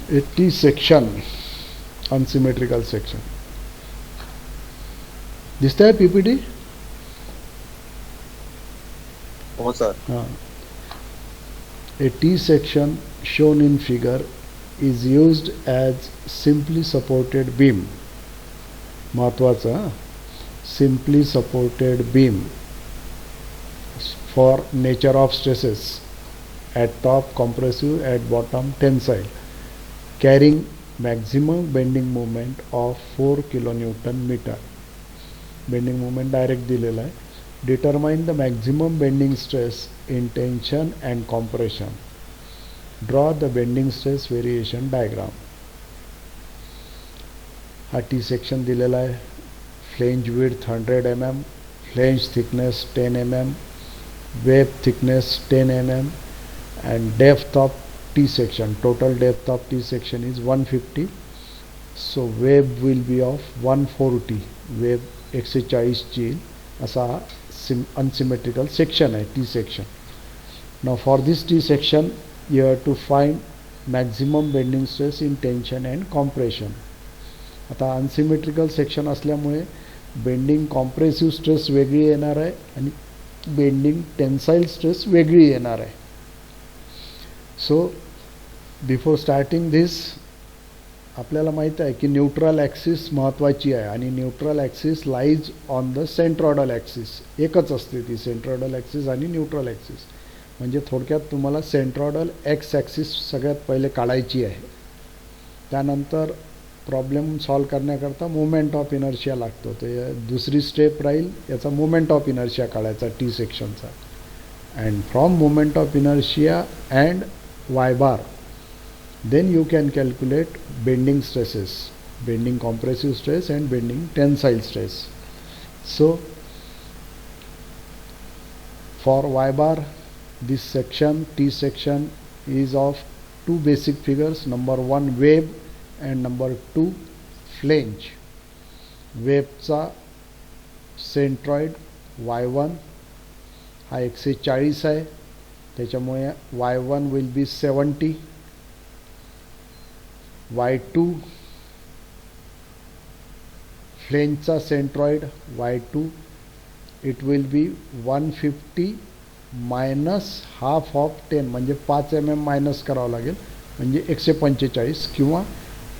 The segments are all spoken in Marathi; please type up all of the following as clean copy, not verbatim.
A T section, unsymmetrical section. दिसतंय PPT? हो sir. A T section shown in figure is used as simply supported beam. महत्वाचं, simply supported beam for nature of stresses at top compressive, at bottom tensile, carrying maximum bending moment of 4 kilonewton meter. Bending moment direct दिलेला आहे. Determine the maximum bending stress in tension and compression. Draw the bending stress variation diagram. हा T section दिलेला आहे. Flange width 100 mm, flange thickness 10 mm, web thickness 10 mm, and depth of T section, total depth of T section is 150. So web will be of 140. Web 140 ची असा unsymmetrical section आहे T section. Now for this T section you have to find maximum bending stress in tension and compression. आता unsymmetrical section असल्यामुळे बेंडिंग कॉम्प्रेसिव्ह स्ट्रेस वेगळी येणार आहे आणि बेंडिंग टेन्साईल स्ट्रेस वेगळी येणार आहे. सो बिफोर स्टार्टिंग धिस आपल्याला माहीत आहे की न्यूट्रल ॲक्सिस महत्त्वाची आहे आणि neutral axis lies on the centroidal axis. एकच असते ती सेंट्रॉयडल ॲक्सिस आणि न्यूट्रल ॲक्सिस. म्हणजे थोडक्यात तुम्हाला सेंट्रॉयडल एक्स ॲक्सिस सगळ्यात पहिले काढायची आहे. त्यानंतर प्रॉब्लेम सॉल्व करण्याकरता मोमेंट ऑफ इनर्शिया लागतो. तर दुसरी स्टेप राहील याचा मोमेंट ऑफ इनर्शिया काढायचा T सेक्शनचा. And from moment of inertia and Y bar then you can calculate bending stresses, bending compressive stress and bending tensile stress. So for Y bar, this section T section is of two basic figures, number 1 wave and number 2 flange. वेबचा सेंट्रॉइड Y1 हा 140 आहे, त्याच्यामुळे Y1 will be 70. Y2 फ्लेंजचा centroid Y2 it will be 150 minus half of 10 म्हणजे 5 mm मायनस करावं लागेल म्हणजे 145. किंवा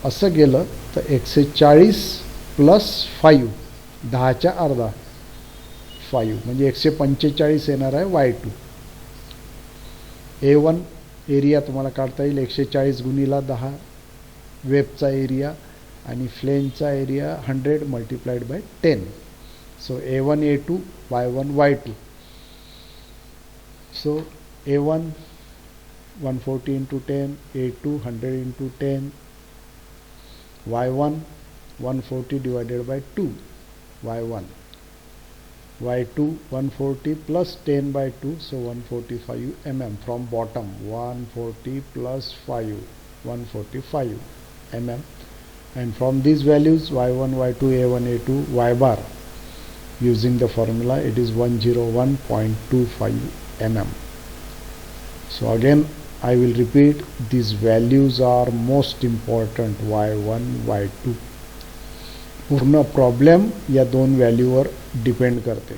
असं गेलं तर 140 प्लस 5 10च्या अर्धा 5 म्हणजे 145 येणार आहे Y2. A1 एरिया तुम्हाला काढता येईल 140 गुणिला 10 वेबचा एरिया आणि फ्लेंजचा area 100 multiplied by 10. So A1 A2 Y1 Y2. So A1 140 into 10, A2 100 into 10, Y1 140 divided by 2 Y1, Y2 140 plus 10 by 2, so 145 mm from bottom. 140 plus 5 145 mm, and from these values Y1 Y2 A1 A2 Y bar, using the formula it is 101.25 mm. So again I will repeat, these values are most important, Y1 Y2. पूर्ण प्रॉब्लेम या दोन व्हॅल्यूवर डिपेंड करते.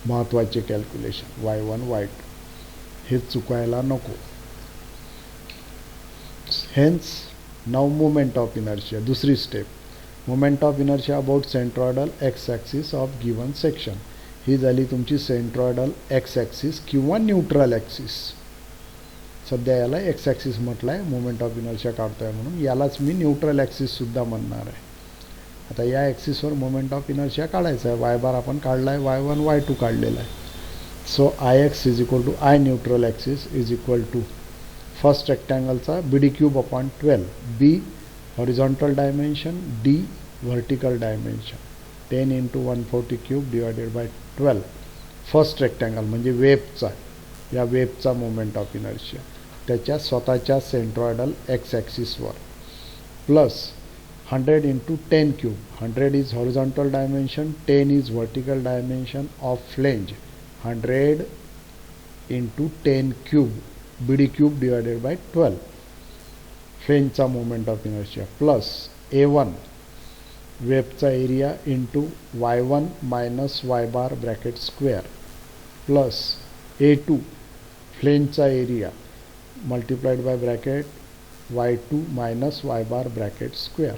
महत्त्वाचे कॅल्क्युलेशन Y1 Y2 हे चुकायला नको. Hence now moment of inertia. दुसरी step, moment of inertia about centroidal x axis of given section. ही झाली तुमची सेंट्रॉयडल एक्स ॲक्सिस किंवा न्यूट्रल ॲक्सिस. सध्या याला एक्स ॲक्सिस म्हटलं आहे, मोमेंट ऑफ इनर्शिया काढतो आहे म्हणून. यालाच मी न्यूट्रल ॲक्सिससुद्धा म्हणणार आहे. आता या ॲक्सिसवर मोमेंट ऑफ इनर्शिया काढायचा आहे. वाय बार आपण काढला आहे, Y1 Y2 काढलेला आहे. So IX is equal to I neutral axis is equal to first रेक्टँगलचा BD³/12, B horizontal dimension, D vertical dimension, 10 into 140³ divided by 12. First rectangle म्हणजे वेबचा, या वेबचा मोमेंट ऑफ इनर्शिया त्याच्या स्वतःच्या सेंट्रॉयडल एक्स ॲक्सिसवर, plus 100 into 10³. 100 is horizontal dimension, 10 is vertical dimension of flange. 100 into 10³ BD³ divided by 12. फ्लेंजचा moment of inertia plus A1 वेबचा area into y1 minus y bar bracket square plus A2 फ्लेंजचा area multiplied by bracket y2 minus y bar bracket square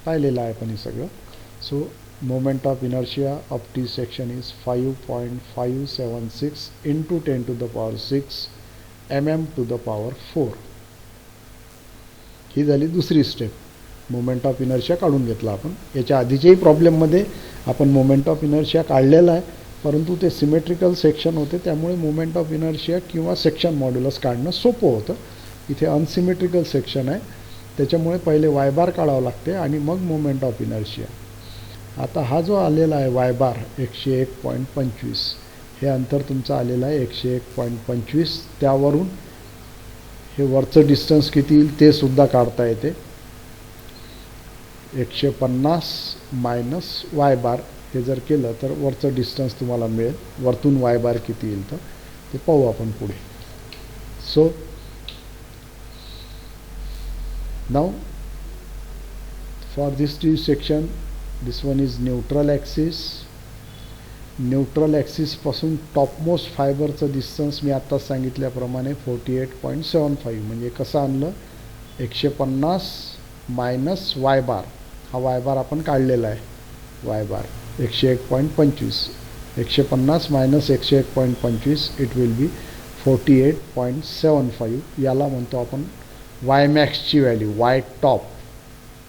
पाहिलेलं आहे पण हे सगळं. So moment of inertia of T section is 5.576 into 10 to the power 6 mm to the power 4. ही झाली दुसरी स्टेप. मोमेंट ऑफ इनर्शिया काढून घेतला आपण. याच्या आधीच्याही प्रॉब्लेममध्ये आपण मोमेंट ऑफ इनर्शिया काढलेला आहे, परंतु ते सिमेट्रिकल सेक्शन होते त्यामुळे मोमेंट ऑफ इनर्शिया किंवा सेक्शन मॉड्युलस काढणं सोपं होतं. इथे अनसिमेट्रिकल सेक्शन आहे त्याच्यामुळे पहिले वाय बार काढावं लागते आणि मग मोमेंट ऑफ इनर्शिया. आता हा जो आलेला आहे वाय बार 101.25 हे अंतर तुमचं आलेलं आहे 101.25. त्यावरून हे वरचं डिस्टन्स किती येईल ते सुद्धा काढता येते. 150 मायनस वाय बार हे जर केलं तर वरचं डिस्टन्स तुम्हाला मिळेल. वरतून वाय बार किती येईल तर ते पाहू आपण पुढे. So now for this T section this one is neutral axis. Neutral axis पासून टॉपमोस्ट फायबरचं डिस्टन्स मी आत्ताच सांगितल्याप्रमाणे 48.75 म्हणजे कसं आणलं 150 मायनस वाय बार. हा वाय बार आपण काढलेला आहे. Y bar 101.25 150 minus 101.25 it will be 48.75. याला म्हणतो आपण वाय मॅक्सची व्हॅल्यू. वाय टॉप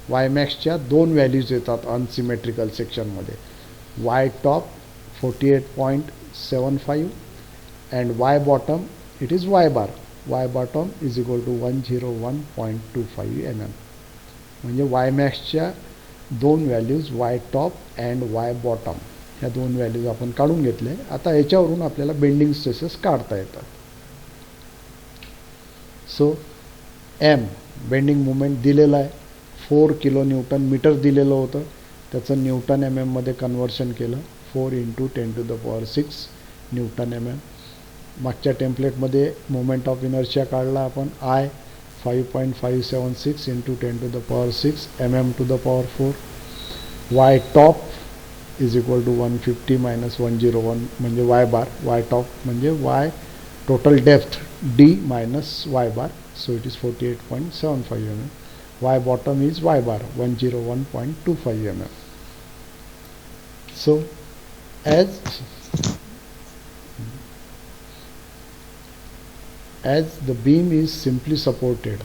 वाय मॅक्सच्या दोन व्हॅल्यूज येतात अनसिमेट्रिकल सेक्शनमध्ये. Y top 48.75 and y bottom it is y bar. Y bottom is equal to 101.25 mm. म्हणजे वाय मॅक्सच्या दोन values y top and y bottom ह्या दोन व्हॅल्यूज आपण काढून घेतले. आता याच्यावरून आपल्याला बेंडिंग स्ट्रेसेस काढता येतात. सो एम बेंडिंग मुमेंट दिलेला आहे 4 किलो न्यूटन मीटर दिलेलं होतं. त्याचं न्यूटन एम एममध्ये कन्व्हर्शन केलं 4 into 10 to the power 6 newton m m. मागच्या टेम्पलेटमध्ये मोमेंट ऑफ इनर्शिया काढला आपण I 5.576 into 10 to the power 6 mm to the power 4. Y top is equal to 150 minus 101 म्हणजे वाय बार. वाय टॉप म्हणजे y total depth d minus y bar. So it is 48.75 mm. Y bottom is Y bar 101.25 mm. So as the beam is simply supported,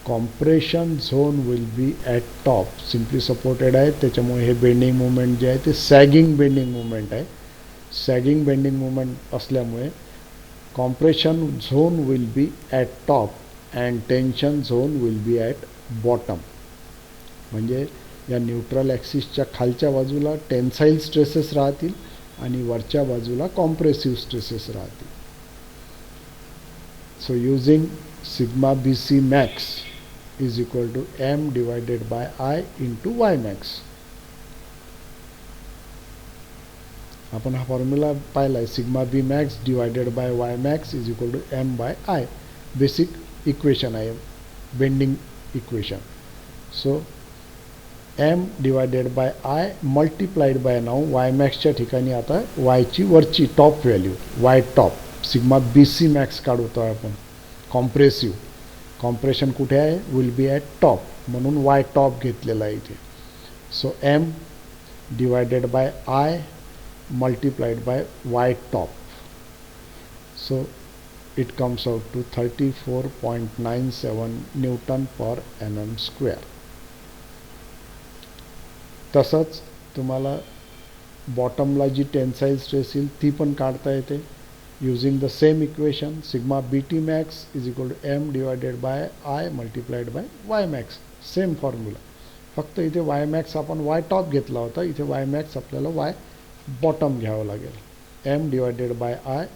compression zone will be at top. Simply supported आहे त्याच्यामुळे हे बेंडिंग मुवमेंट जे आहे ते सॅगिंग बेंडिंग मुवमेंट आहे. सॅगिंग बेंडिंग मुवमेंट असल्यामुळे compression zone will be at top and tension zone will be at bottom. म्हणजे या न्यूट्रल ॲक्सिसच्या खालच्या बाजूला टेन्साईल स्ट्रेसेस राहतील आणि वरच्या बाजूला कॉम्प्रेसिव्ह स्ट्रेसेस राहतील. So using sigma b c max is equal to m divided by I into y max. आपण हा फॉर्म्युला पाहिला आहे. Sigma b max divided by y max is equal to m by I. Basic equation आहे bending equation. So m divided by I multiplied by नाव वाय मॅक्सच्या ठिकाणी आता वायची वरची top value y top sigma b c max काढतो आपण. कॉम्प्रेसिव्ह कॉम्प्रेशन कुठे आहे विल बी ॲट टॉप म्हणून वाय टॉप घेतलेला आहे इथे. So m divided by I multiplied by y top. So it comes out to 34.97 Newton per mm square. तसंच तुम्हाला बॉटमला जी टेन्साईल स्ट्रेस येईल ती पण काढता येते using the same equation. Sigma b t max is equal to m divided by I multiplied by y max. Same formula. फक्त इथे वाय मॅक्स आपण वाय टॉप घेतला होता. इथे वाय मॅक्स आपल्याला वाय बॉटम घ्यावं लागेल. M divided by I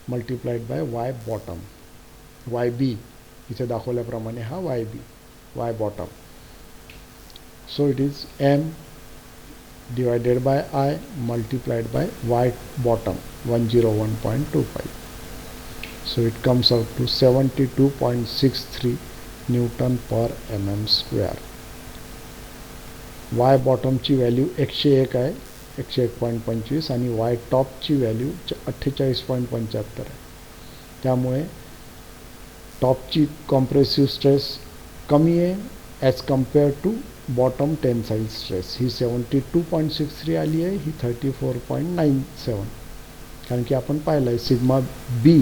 multiplied by y bottom. Y b इथे दाखवल्याप्रमाणे हा y b y bottom. So it is m divided by I multiplied by y bottom 101.25. So it comes out to 72.63 newton per mm². Y बॉटमची व्हॅल्यू 101 आहे, 101.25 आणि वाय टॉपची व्हॅल्यू 48.75 आहे. त्यामुळे टॉपची कॉम्प्रेसिव्ह स्ट्रेस कमी आहे as compare to bottom tensile stress. ही 72.63 आली आहे, ही 34.97. कारण की आपण पाहिलं आहे sigma b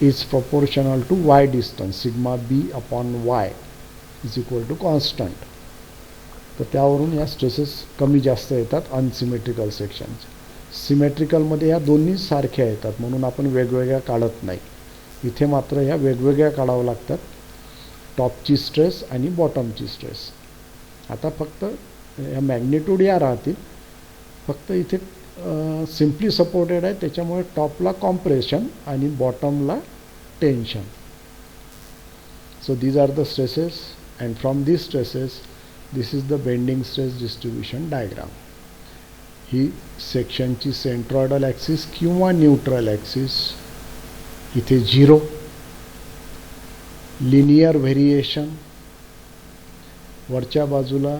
is proportional to y distance. Sigma b upon y is equal to constant. तर त्यावरून या स्ट्रेसेस कमी जास्त येतात अनसिमेट्रिकल सेक्शनचे. सिमेट्रिकलमध्ये ह्या दोन्ही सारख्या येतात म्हणून आपण वेगवेगळ्या काढत नाही. इथे मात्र ह्या वेगवेगळ्या काढावं लागतात, टॉपची स्ट्रेस आणि बॉटमची स्ट्रेस. आता फक्त या मॅग्निट्यूड या राहतील, फक्त इथे सिम्पली सपोर्टेड आहे त्याच्यामुळे टॉपला कॉम्प्रेशन आणि बॉटमला tension. So these are the stresses and from these stresses this is the bending stress distribution diagram. ही सेक्शनची सेंट्रॉइडल ॲक्सिस किंवा न्यूट्रल ॲक्सिस इथे 0, लिनियर व्हेरिएशन. वरच्या बाजूला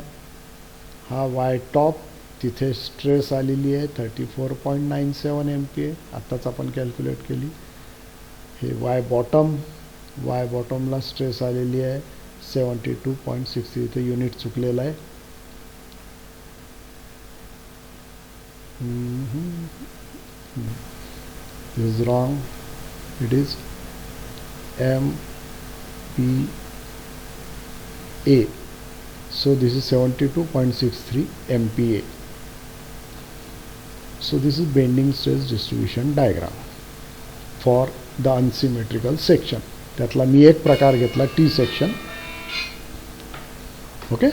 हा वाय टॉप, तिथे स्ट्रेस आलेली आहे 34.97 MPa, आत्ताच आपण कॅल्क्युलेट केली. हे वाय बॉटमला स्ट्रेस आलेली आहे 72.63. इथे युनिट चुकलेलं आहे. This is wrong. It is MPa. So this is 72.63 MPa. So this is bending stress distribution diagram for the unsymmetrical section. त्यातला मी एक प्रकार घेतला T section. ओके.